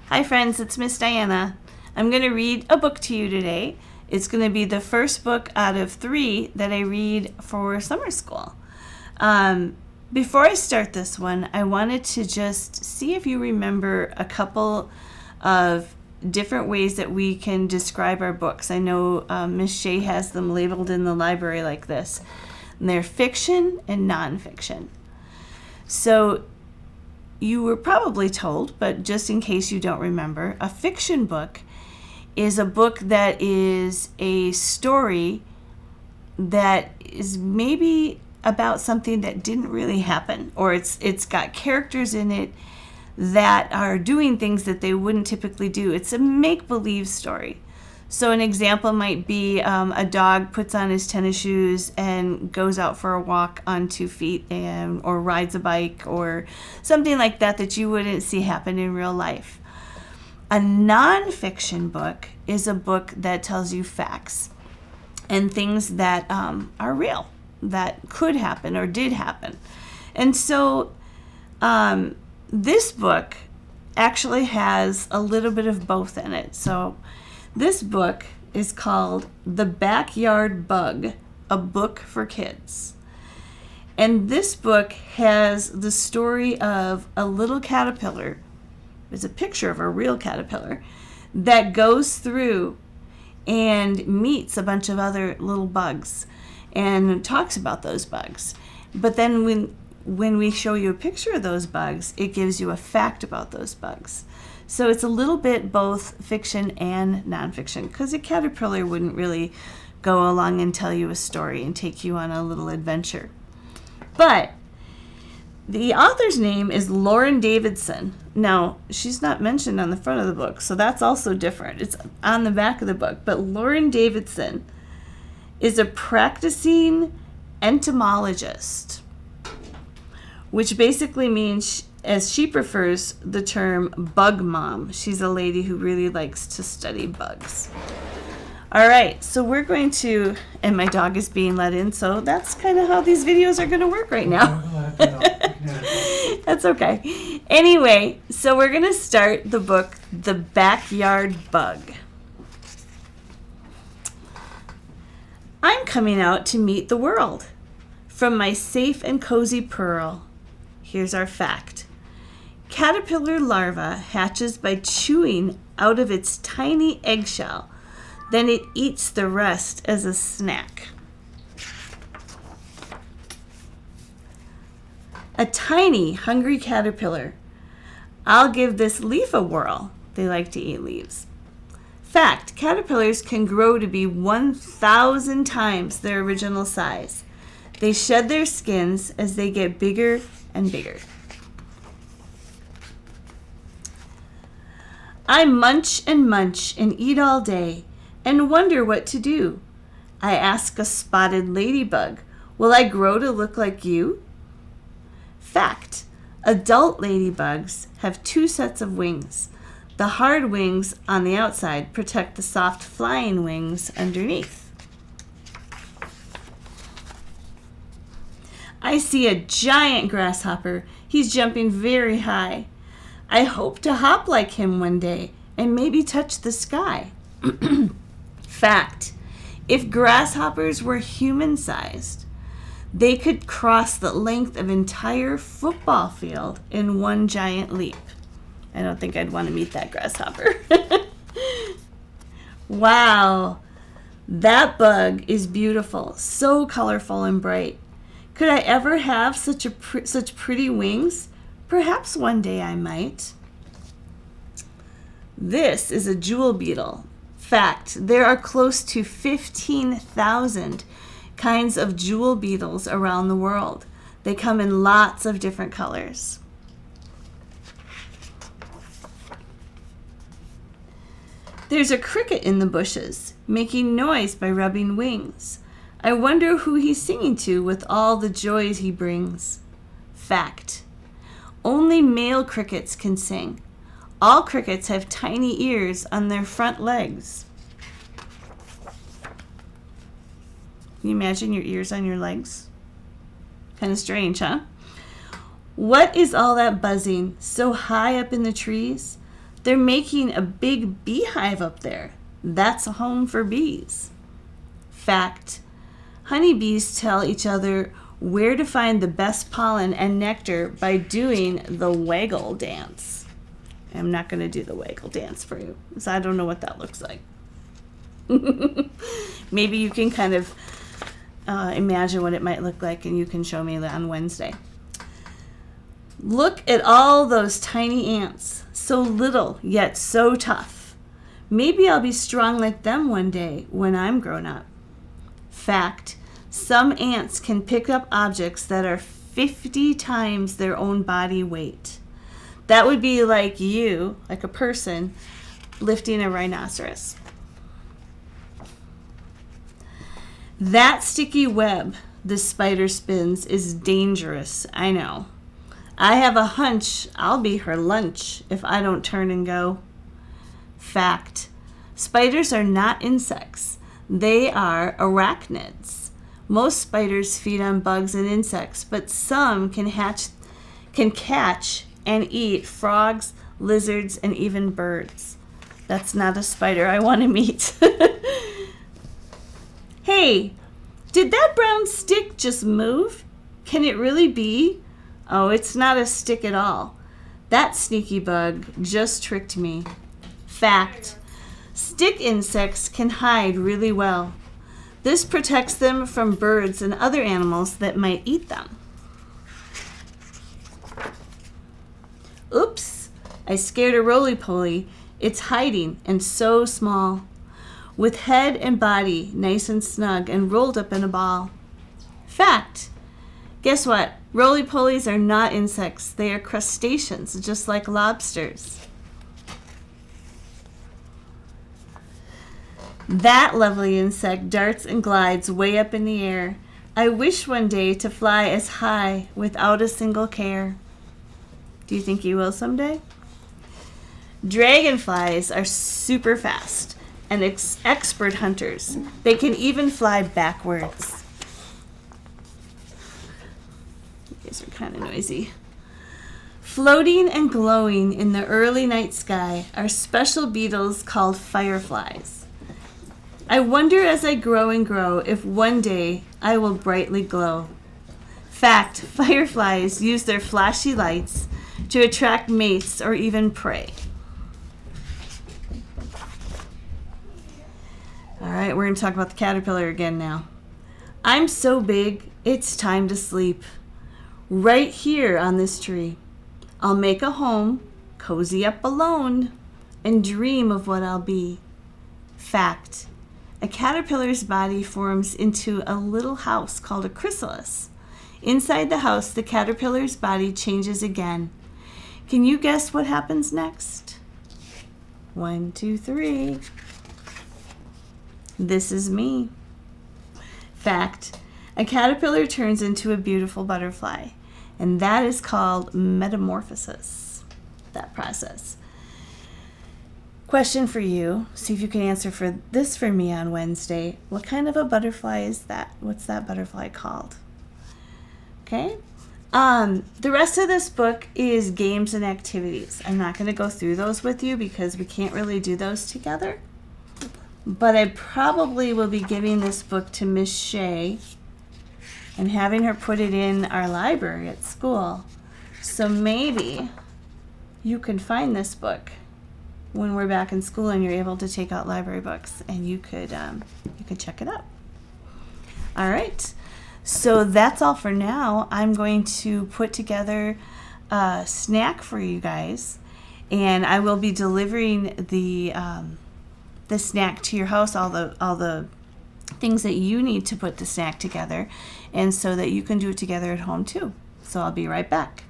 Hi friends, it's Miss Diana. I'm going to read a book to you today. It's going to be the first book out of 3 that I read for summer school. Before I start this one, I wanted to just see if you remember a couple of different ways that we can describe our books. I know Miss Shea has them labeled in the library like this. And they're fiction and nonfiction. So you were probably told, but just in case you don't remember, a fiction book is a book that is a story that is maybe about something that didn't really happen, or it's got characters in it that are doing things that they wouldn't typically do. It's a make-believe story. So an example might be a dog puts on his tennis shoes and goes out for a walk on 2 feet or rides a bike or something like that you wouldn't see happen in real life. A nonfiction book is a book that tells you facts and things that are real, that could happen or did happen. And so this book actually has a little bit of both in it. So this book is called The Backyard Bug, a book for kids. And this book has the story of a little caterpillar. There's a picture of a real caterpillar that goes through and meets a bunch of other little bugs and talks about those bugs. But then when we show you a picture of those bugs, it gives you a fact about those bugs. So it's a little bit both fiction and nonfiction, because a caterpillar wouldn't really go along and tell you a story and take you on a little adventure. But the author's name is Lauren Davidson. Now, she's not mentioned on the front of the book, so that's also different. It's on the back of the book. But Lauren Davidson is a practicing entomologist, which basically means, as she prefers the term, bug mom. She's a lady who really likes to study bugs. All right, so we're going to, and my dog is being let in, so that's kind of how these videos are going to work right now. That's okay. Anyway, so we're going to start the book, The Backyard Bug. I'm coming out to meet the world from my safe and cozy pearl. Here's our fact. Caterpillar larva hatches by chewing out of its tiny eggshell. Then it eats the rest as a snack. A tiny, hungry caterpillar. I'll give this leaf a whirl. They like to eat leaves. Fact, caterpillars can grow to be 1,000 times their original size. They shed their skins as they get bigger and bigger. I munch and eat all day and wonder what to do. I ask a spotted ladybug, will I grow to look like you? Fact, adult ladybugs have 2 sets of wings. The hard wings on the outside protect the soft flying wings underneath. I see a giant grasshopper. He's jumping very high. I hope to hop like him one day and maybe touch the sky. Fact, if grasshoppers were human-sized, they could cross the length of an entire football field in one giant leap. I don't think I'd want to meet that grasshopper. Wow, that bug is beautiful, so colorful and bright. Could I ever have such pretty wings? Perhaps one day I might. This is a jewel beetle. Fact, there are close to 15,000 kinds of jewel beetles around the world. They come in lots of different colors. There's a cricket in the bushes, making noise by rubbing wings. I wonder who he's singing to with all the joys he brings. Fact, only male crickets can sing. All crickets have tiny ears on their front legs. Can you imagine your ears on your legs? Kind of strange, huh? What is all that buzzing so high up in the trees? They're making a big beehive up there. That's a home for bees. Fact: honeybees tell each other where to find the best pollen and nectar by doing the waggle dance. I'm not going to do the waggle dance for you, because I don't know what that looks like. Maybe you can kind of imagine what it might look like, and you can show me on Wednesday. Look at all those tiny ants, so little yet so tough. Maybe I'll be strong like them one day when I'm grown up. Fact: some ants can pick up objects that are 50 times their own body weight. That would be like you, like a person, lifting a rhinoceros. That sticky web the spider spins is dangerous, I know. I have a hunch I'll be her lunch if I don't turn and go. Fact: spiders are not insects. They are arachnids. Most spiders feed on bugs and insects, but some can catch and eat frogs, lizards, and even birds. That's not a spider I want to meet. Hey, did that brown stick just move? Can it really be? Oh, it's not a stick at all. That sneaky bug just tricked me. Fact: stick insects can hide really well. This protects them from birds and other animals that might eat them. Oops, I scared a roly-poly. It's hiding and so small, with head and body nice and snug and rolled up in a ball. Fact: guess what? Roly-polies are not insects. They are crustaceans, just like lobsters. That lovely insect darts and glides way up in the air. I wish one day to fly as high without a single care. Do you think you will someday? Dragonflies are super fast and expert hunters. They can even fly backwards. You guys are kind of noisy. Floating and glowing in the early night sky are special beetles called fireflies. I wonder as I grow and grow if one day I will brightly glow. Fact: fireflies use their flashy lights to attract mates or even prey. All right, we're going to talk about the caterpillar again now. I'm so big, it's time to sleep. Right here on this tree. I'll make a home, cozy up alone, and dream of what I'll be. Fact: a caterpillar's body forms into a little house called a chrysalis. Inside the house, the caterpillar's body changes again. Can you guess what happens next? 1, 2, 3. This is me. Fact: a caterpillar turns into a beautiful butterfly, and that is called metamorphosis, that process. Question for you. See if you can answer for this for me on Wednesday. What kind of a butterfly is that? What's that butterfly called? Okay. The rest of this book is games and activities. I'm not going to go through those with you because we can't really do those together. But I probably will be giving this book to Miss Shea and having her put it in our library at school. So maybe you can find this book when we're back in school and you're able to take out library books, and you could check it out. All right. So that's all for now. I'm going to put together a snack for you guys, and I will be delivering the snack to your house, all the things that you need to put the snack together, and so that you can do it together at home too. So I'll be right back.